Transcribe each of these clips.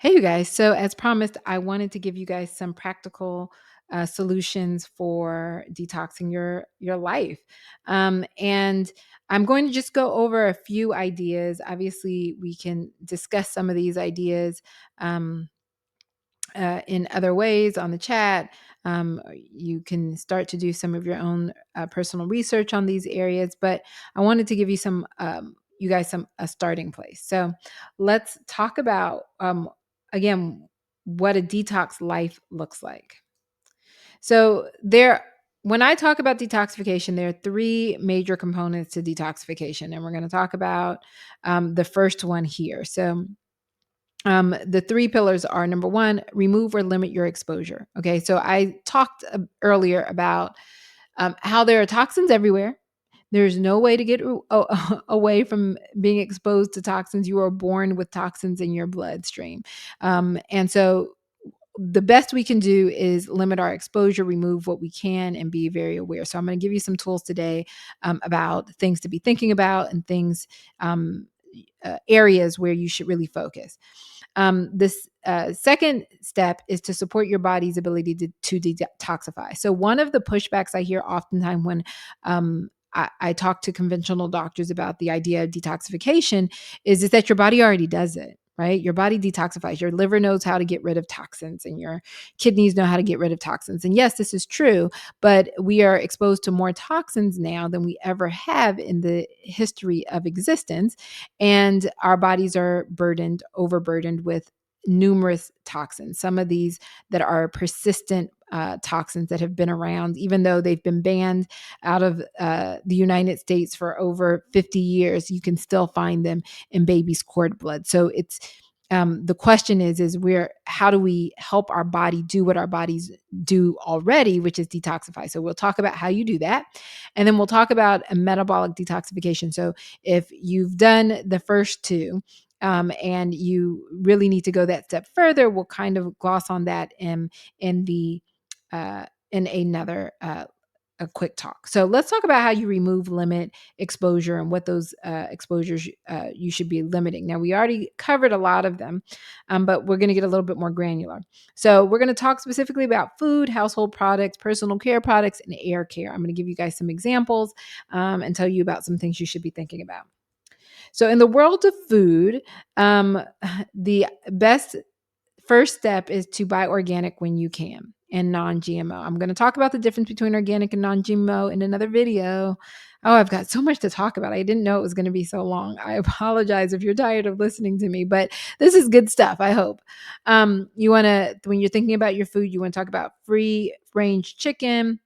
Hey, you guys. So, as promised, I wanted to give you guys some practical solutions for detoxing your life, and I'm going to just go over a few ideas. Obviously, we can discuss some of these ideas um, in other ways on the chat. You can start to do some of your own personal research on these areas, but I wanted to give you some, you guys, some a starting place. So let's talk about again what a detox life looks like. So when I talk about detoxification, there are three major components to detoxification, and we're going to talk about the first one here. So the three pillars are: number one, remove or limit your exposure. Okay, so I talked earlier about how there are toxins everywhere. There's no way to get away from being exposed to toxins. You are born with toxins in your bloodstream. And so the best we can do is limit our exposure, remove what we can, and be very aware. So I'm going to give you some tools today about things to be thinking about and things, areas where you should really focus. This second step is to support your body's ability to detoxify. So one of the pushbacks I hear oftentimes when I talk to conventional doctors about the idea of detoxification is that your body already does it. Right? Your body detoxifies. Your liver knows how to get rid of toxins and your kidneys know how to get rid of toxins. And yes, this is true, but we are exposed to more toxins now than we ever have in the history of existence. And our bodies are overburdened with numerous toxins. Some of these that are persistent toxins that have been around, even though they've been banned out of the United States for over 50 years, you can still find them in babies' cord blood. So it's the question is where how do we help our body do what our bodies do already, which is detoxify. So we'll talk about how you do that, and then we'll talk about a metabolic detoxification. So if you've done the first two, and you really need to go that step further, we'll kind of gloss on that in the in another a quick talk. So let's talk about how you remove, limit exposure, and what those exposures you should be limiting. Now, we already covered a lot of them, but we're going to get a little bit more granular. So we're going to talk specifically about food, household products, personal care products, and air care. I'm going to give you guys some examples and tell you about some things you should be thinking about. So in the world of food, the best first step is to buy organic when you can and non-GMO. I'm going to talk about the difference between organic and non-GMO in another video. Oh, I've got so much to talk about. I didn't know it was going to be so long. I apologize if you're tired of listening to me, but this is good stuff, I hope. You want to, when you're thinking about your food, you want to talk about free range chicken,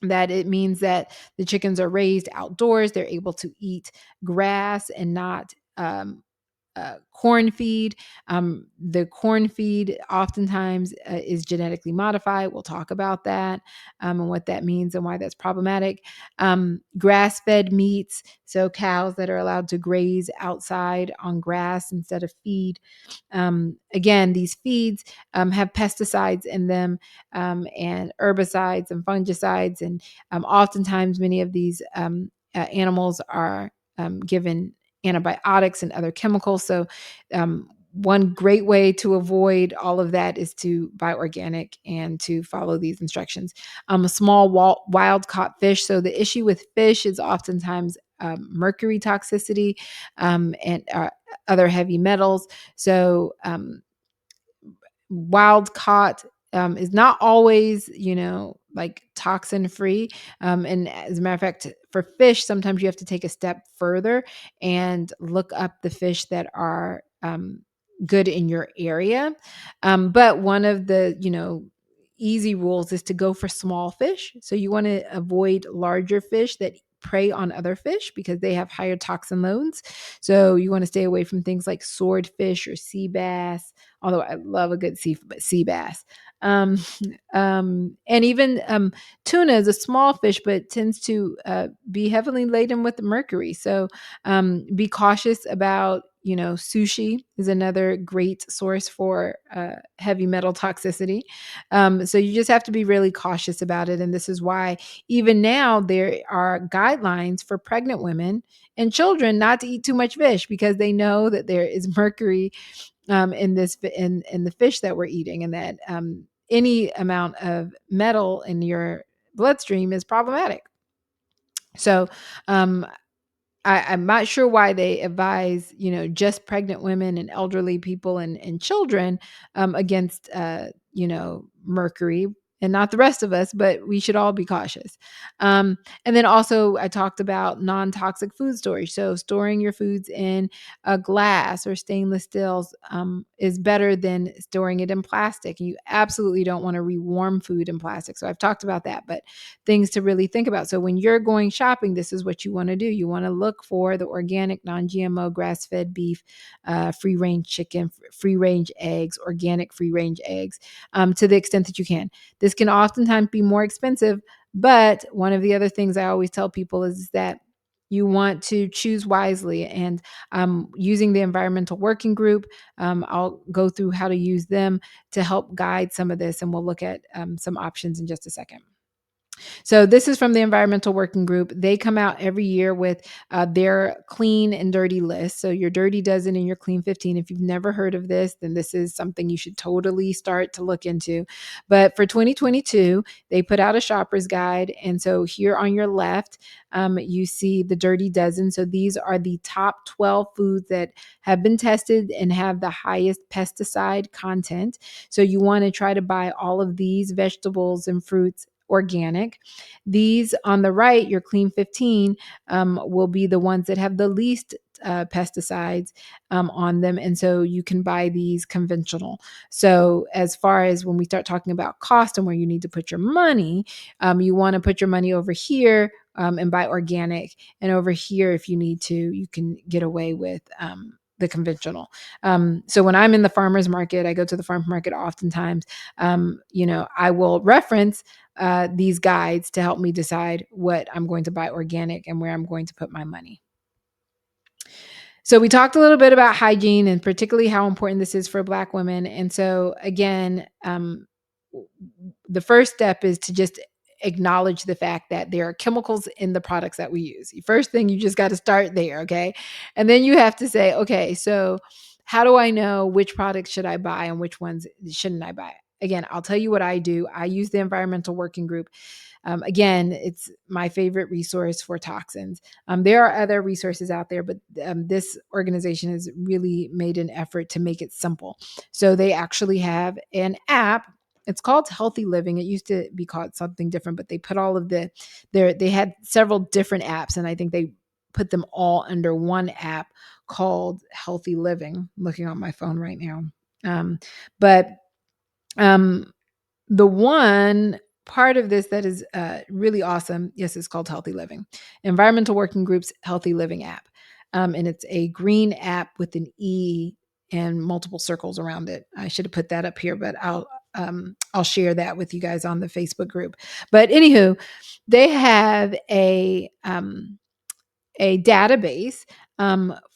that it means that the chickens are raised outdoors. They're able to eat grass and not corn feed. The corn feed oftentimes is genetically modified. We'll talk about that and what that means and why that's problematic. Grass fed meats, so cows that are allowed to graze outside on grass instead of feed. Again, these feeds have pesticides in them and herbicides and fungicides. And oftentimes, many of these animals are given antibiotics and other chemicals. So, one great way to avoid all of that is to buy organic and to follow these instructions. A small wild caught fish. So, the issue with fish is oftentimes mercury toxicity and other heavy metals. So, wild caught is not always, like toxin free. And as a matter of fact, for fish, sometimes you have to take a step further and look up the fish that are good in your area. But one of the, easy rules is to go for small fish. So you want to avoid larger fish that prey on other fish because they have higher toxin loads. So you want to stay away from things like swordfish or sea bass, although I love a good sea bass. Um, and even tuna is a small fish, but tends to be heavily laden with mercury. So be cautious about, sushi is another great source for heavy metal toxicity. So you just have to be really cautious about it. And this is why even now there are guidelines for pregnant women and children not to eat too much fish because they know that there is mercury in the fish that we're eating, and that any amount of metal in your bloodstream is problematic. So um, I'm not sure why they advise, just pregnant women and elderly people and children against, mercury, and not the rest of us, but we should all be cautious. And then also, I talked about non toxic food storage. So, storing your foods in a glass or stainless steels is better than storing it in plastic. And you absolutely don't want to rewarm food in plastic. So, I've talked about that, but things to really think about. So when you're going shopping, this is what you want to do. You want to look for the organic, non-GMO, grass-fed beef, free-range chicken, free-range eggs, organic free-range eggs, to the extent that you can. This can oftentimes be more expensive, but one of the other things I always tell people is that you want to choose wisely. And using the environmental working group, I'll go through how to use them to help guide some of this, and we'll look at some options in just a second. So this is from the Environmental Working Group. They come out every year with their clean and dirty list. So your dirty dozen and your clean 15. If you've never heard of this, then this is something you should totally start to look into. But for 2022, they put out a shopper's guide. And so here on your left, you see the dirty dozen. So these are the top 12 foods that have been tested and have the highest pesticide content. So you want to try to buy all of these vegetables and fruits organic. These on the right, your clean 15, will be the ones that have the least pesticides on them. And so you can buy these conventional. So, as far as when we start talking about cost and where you need to put your money, you want to put your money over here and buy organic. And over here, if you need to, you can get away with the conventional. So when I'm in the farmer's market, I go to the farmer's market oftentimes, I will reference these guides to help me decide what I'm going to buy organic and where I'm going to put my money. So we talked a little bit about hygiene and particularly how important this is for Black women. And so again, the first step is to just acknowledge the fact that there are chemicals in the products that we use. The first thing, you just got to start there, okay? And then you have to say, okay, so how do I know which products should I buy and which ones shouldn't I buy? Again, I'll tell you what I do. I use the Environmental Working Group. Again, it's my favorite resource for toxins. There are other resources out there, but this organization has really made an effort to make it simple. So they actually have an app. It's called Healthy Living. It used to be called something different, but they put all of they had several different apps, and I think they put them all under one app called Healthy Living. I'm looking on my phone right now. But the one part of this that is really awesome, yes, it's called Healthy Living. Environmental Working Group's Healthy Living app. And it's a green app with an E and multiple circles around it. I should have put that up here, but I'll share that with you guys on the Facebook group. But anywho, they have a database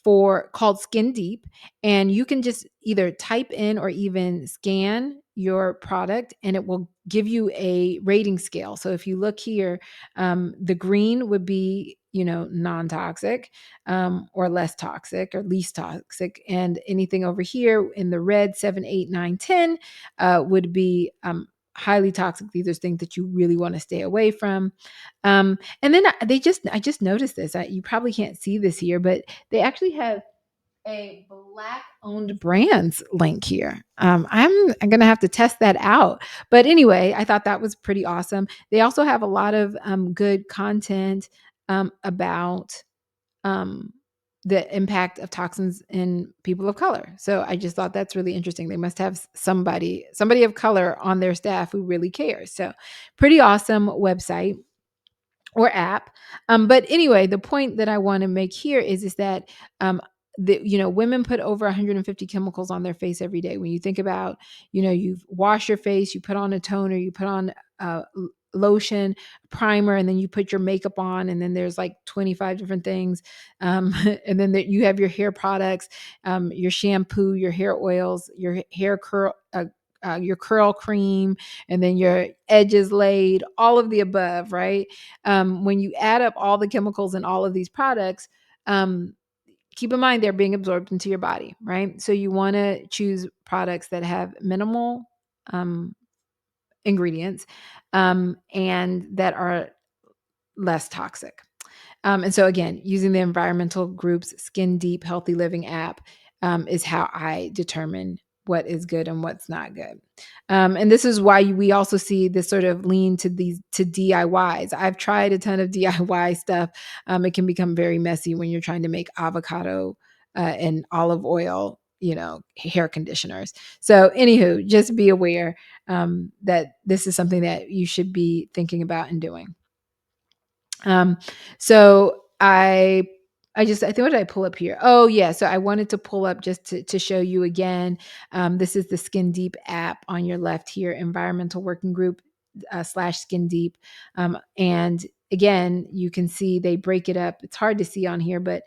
for called Skin Deep, and you can just either type in or even scan your product, and it will give you a rating scale. So if you look here, the green would be non-toxic, or less toxic or least toxic, and anything over here in the red 7, 8, 9, 10 would be highly toxic. These are things that you really want to stay away from. And then I just noticed this. You probably can't see this here, but they actually have a Black owned brands link here. I'm going to have to test that out. But anyway, I thought that was pretty awesome. They also have a lot of good content about um, the impact of toxins in people of color. So I just thought that's really interesting. They must have somebody of color on their staff who really cares. So pretty awesome website or app. But anyway, the point that I want to make here is that women put over 150 chemicals on their face every day. When you think about, you wash your face, you put on a toner, you put on lotion, primer, and then you put your makeup on, and then there's like 25 different things. And then you have your hair products, your shampoo, your hair oils, your hair curl. Your curl cream, and then your edges laid, all of the above, right? When you add up all the chemicals in all of these products, keep in mind they're being absorbed into your body, right? So you want to choose products that have minimal um, ingredients and that are less toxic. And so again, using the environmental group's Skin Deep Healthy Living app is how I determine what is good and what's not good. And this is why we also see this sort of lean to these to DIYs. I've tried a ton of DIY stuff. It can become very messy when you're trying to make avocado and olive oil, hair conditioners. So, anywho, just be aware that this is something that you should be thinking about and doing. Um, so I think, what did I pull up here? Oh yeah. So I wanted to pull up just to show you again. This is the Skin Deep app on your left here, environmental working group / Skin Deep. And again, you can see they break it up. It's hard to see on here, but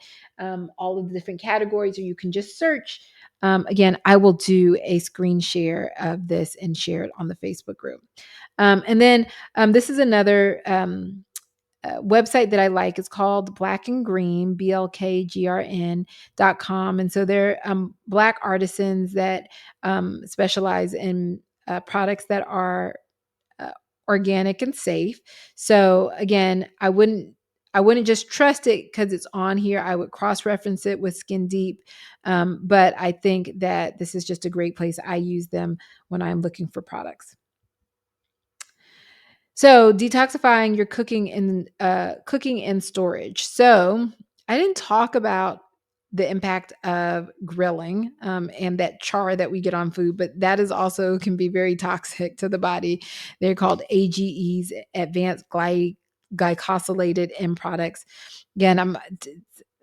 all of the different categories, or you can just search. Again, I will do a screen share of this and share it on the Facebook group. And then this is another website that I like. Is called Black and Green, BLKGRN.com. And so they're Black artisans that specialize in products that are uh, organic and safe. So again, I wouldn't just trust it because it's on here. I would cross-reference it with Skin Deep. But I think that this is just a great place. I use them when I'm looking for products. So detoxifying your cooking and storage. So I didn't talk about the impact of grilling and that char that we get on food, but that is also can be very toxic to the body. They're called AGEs, advanced glycosylated end products. Again,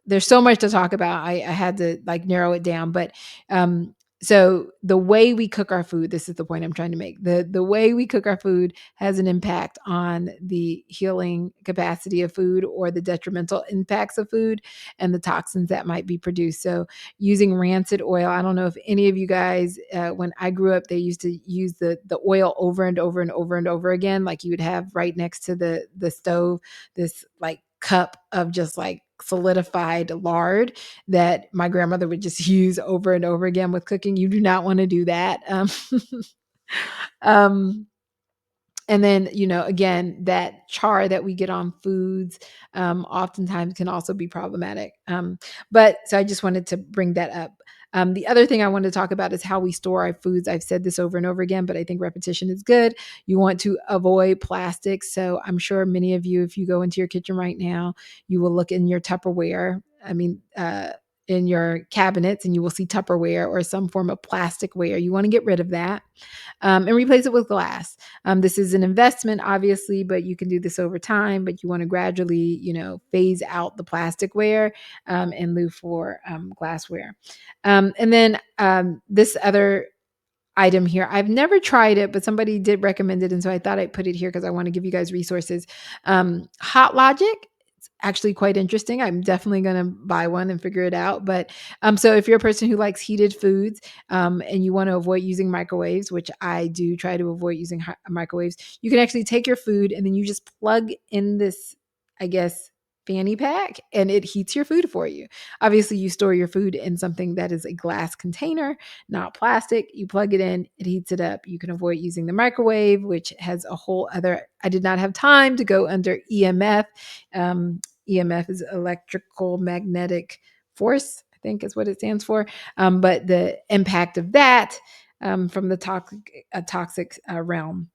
there's so much to talk about. I had to like narrow it down, but um, so the way we cook our food, this is the point I'm trying to make. The way we cook our food has an impact on the healing capacity of food or the detrimental impacts of food and the toxins that might be produced. So using rancid oil, I don't know if any of you guys, when I grew up, they used to use the oil over and over and over and over again. Like you would have right next to the stove, this like cup of just like solidified lard that my grandmother would just use over and over again with cooking. You do not want to do that. Um, and then, again, that char that we get on foods oftentimes can also be problematic. But so I just wanted to bring that up. The other thing I want to talk about is how we store our foods. I've said this over and over again, but I think repetition is good. You want to avoid plastics. So I'm sure many of you, if you go into your kitchen right now, you will look in your Tupperware. In your cabinets, and you will see Tupperware or some form of plasticware. You want to get rid of that and replace it with glass. This is an investment, obviously, but you can do this over time. But you want to gradually, phase out the plasticware and move for glassware. And then this other item here, I've never tried it, but somebody did recommend it, and so I thought I'd put it here because I want to give you guys resources. Hot Logic. It's actually quite interesting. I'm definitely going to buy one and figure it out. But so if you're a person who likes heated foods and you want to avoid using microwaves, which I do try to avoid using microwaves, you can actually take your food and then you just plug in this, I guess, fanny pack, and it heats your food for you. Obviously, you store your food in something that is a glass container, not plastic. You plug it in, it heats it up. You can avoid using the microwave, which has a whole other, I did not have time to go under EMF. EMF is electrical magnetic force, I think is what it stands for. But the impact of that from the toxic realm.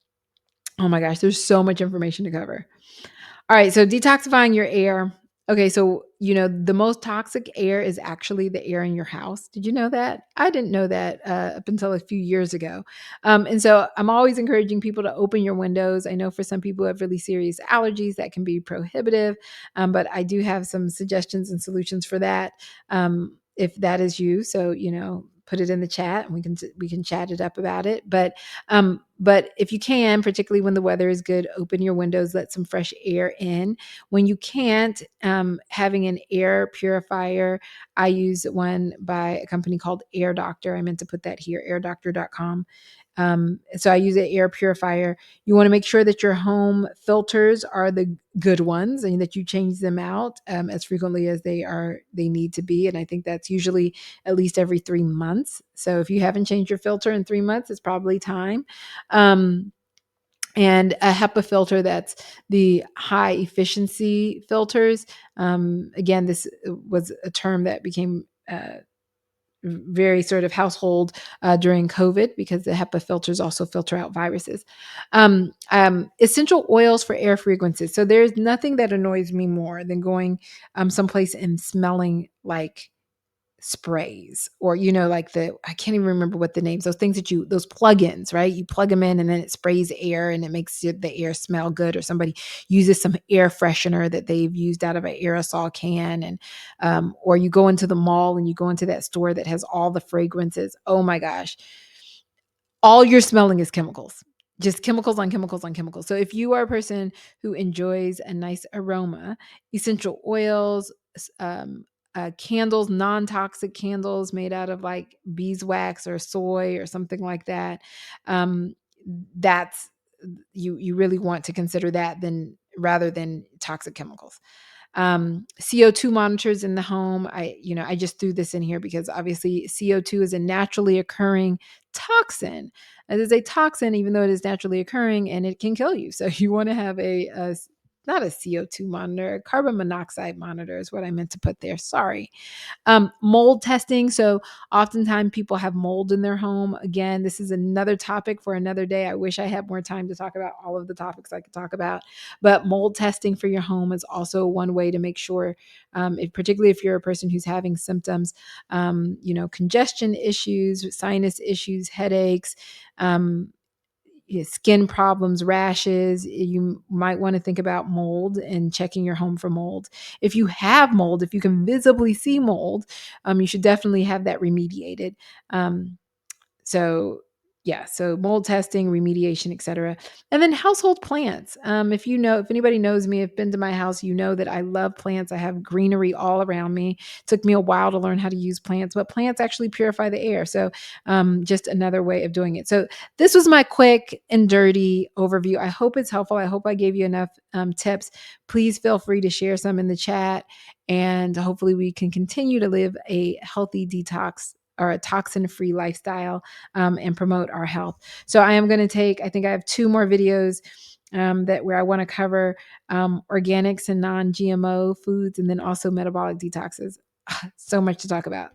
Oh my gosh, there's so much information to cover. All right, so detoxifying your air. Okay, so the most toxic air is actually the air in your house. Did you know that? I didn't know that up until a few years ago. And so I'm always encouraging people to open your windows. I know for some people who have really serious allergies, that can be prohibitive, but I do have some suggestions and solutions for that if that is you. So put it in the chat and we can chat it up about it. But But if you can, particularly when the weather is good, open your windows, let some fresh air in. When you can't, having an air purifier, I use one by a company called Air Doctor. I meant to put that here, airdoctor.com. So I use an air purifier. You want to make sure that your home filters are the good ones and that you change them out as frequently as they need to be. And I think that's usually at least every 3 months. So if you haven't changed your filter in 3 months, it's probably time. Um, and a HEPA filter, that's the high efficiency filters. Again, this was a term that became very sort of household during COVID, because the HEPA filters also filter out viruses. Essential oils for air fragrances. So there's nothing that annoys me more than going someplace and smelling like sprays, or like I can't even remember what the names, those things that those plugins, right? You plug them in and then it sprays air and it makes the air smell good, or somebody uses some air freshener that they've used out of an aerosol can, and or you go into the mall and you go into that store that has all the fragrances. Oh my gosh, all you're smelling is chemicals, just chemicals on chemicals on chemicals. So if you are a person who enjoys a nice aroma, essential oils, candles, non-toxic candles made out of like beeswax or soy or something like that, um, that's you really want to consider that, then rather than toxic chemicals. CO2 monitors in the home. I just threw this in here because obviously CO2 is a naturally occurring toxin. It is a toxin, even though it is naturally occurring, and it can kill you. So you want to have not a CO2 monitor, a carbon monoxide monitor is what I meant to put there. Sorry. Mold testing. So oftentimes people have mold in their home. Again, this is another topic for another day. I wish I had more time to talk about all of the topics I could talk about, but mold testing for your home is also one way to make sure, particularly if you're a person who's having symptoms, congestion issues, sinus issues, headaches, um, skin problems, rashes, you might want to think about mold and checking your home for mold. If you have mold, if you can visibly see mold, you should definitely have that remediated. Um, so yeah, so mold testing, remediation, etc. And then household plants. If anybody knows me, have been to my house, you know that I love plants. I have greenery all around me. It took me a while to learn how to use plants, but plants actually purify the air. So just another way of doing it. So this was my quick and dirty overview. I hope it's helpful. I hope I gave you enough tips. Please feel free to share some in the chat, and hopefully we can continue to live a healthy detox or a toxin-free lifestyle, and promote our health. So I am going to I think I have 2 more videos where I want to cover organics and non-GMO foods, and then also metabolic detoxes. So much to talk about.